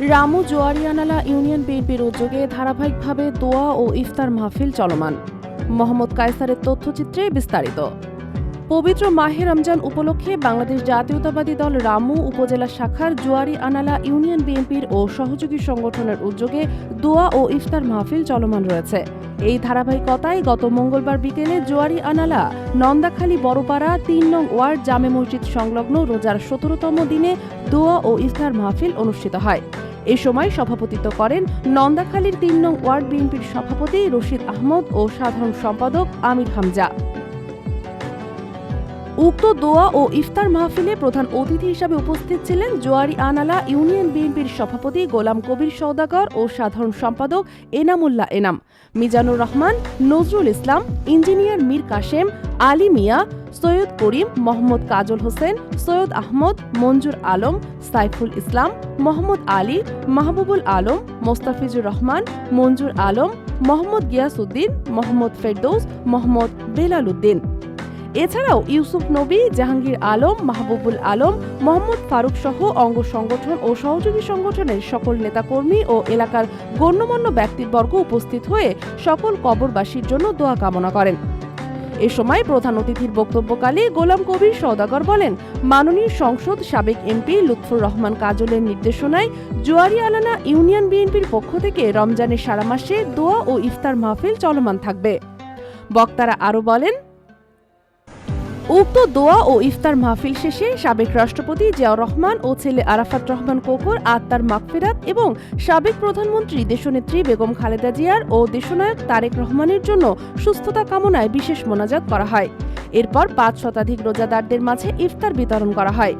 Ramu Joarianala union বিএনপির উদ্যোগে ধারাবাহিকভাবে দোয়া ও ইফতার মাহফিল চলমান। মোহাম্মদ কায়সারের তথ্যচিত্রে বিস্তারিত। পবিত্র মাহে রমজান উপলক্ষে বাংলাদেশ জাতীয়তাবাদী দল রামু উপজেলা শাখার জোয়ারি আনালা ইউনিয়ন বিএনপির ও সহযোগী সংগঠনের উদ্যোগে দোয়া ও ইফতার মাহফিল চলমান রয়েছে। এই ধারাবাহিকতায় গত মঙ্গলবার বিকেলে জোয়ারি আনালা নন্দাখালী বড়পাড়া ৩ নং ওয়ার্ড জামে মসজিদ সংলগ্ন রোজার ১৭তম দিনে দোয়া ও ইফতার মাহফিল অনুষ্ঠিত হয়। এ সময় সভাপতিত্ব করেন নন্দাখালীর ৩ নং ওয়ার্ড বিএনপির সভাপতি রশিদ আহমদ ও সাধারণ সম্পাদক আমির হামজা। উক্ত দোয়া ও ইফতার মাহফিলে প্রধান অতিথি হিসাবে উপস্থিত ছিলেন জোয়ারি আনালা ইউনিয়ন বিএনপির সভাপতি গোলাম কবির সওদাগর ও সাধারণ সম্পাদক এনামুল্লাহ এনাম, মিজানুর রহমান, নজরুল ইসলাম, ইঞ্জিনিয়ার মীর কাশেম, আলী মিয়া, সৈয়দ করিম, মোহাম্মদ কাজল হোসেন, সৈয়দ আহমদ, মঞ্জুর আলম, সাইফুল ইসলাম, মোহাম্মদ আলী, মাহবুবুল আলম, মোস্তাফিজুর রহমান, মঞ্জুর আলম, মোহাম্মদ গিয়াসউদ্দিন, মোহাম্মদ ফেরদৌস, মোহাম্মদ বেলাল উদ্দিন। এছাড়াও ইউসুফ নবী, জাহাঙ্গীর আলম, মাহবুবুল আলম, মোহাম্মদ ফারুক সহ অঙ্গ সংগঠন ও সহযোগী সংগঠনের সকল নেতাকর্মী ও এলাকার গণ্যমান্য ব্যক্তিবর্গ উপস্থিত হয়ে সকল কবরবাসীর জন্য দোয়া কামনা করেন। এ সময় প্রধান অতিথির বক্তব্যকালে গোলাম কবির সওদাগর বলেন, মাননীয় সংসদ সাবেক এমপি লুৎফর রহমান কাজলের নির্দেশনায় জোয়ারি আলানা ইউনিয়ন বিএনপির পক্ষ থেকে রমজানের সারা মাসে দোয়া ও ইফতার মাহফিল চলমান থাকবে। বক্তারা আরও বলেন, উক্ত দোয়া ও ইফতার মাহফিল শেষে সাবেক রাষ্ট্রপতি জিয়াউর রহমান ও ছেলে আরাফাত রহমান কোকর আত্মার মাগফিরাত এবং সাবেক প্রধানমন্ত্রী দেশনেত্রী বেগম খালেদা জিয়ার ও দেশনায়ক তারেক রহমানের জন্য সুস্থতা কামনায় বিশেষ মোনাজাত করা হয়। এরপর ৫ শতাধিক রোজাদারদের মাঝে ইফতার বিতরণ করা হয়।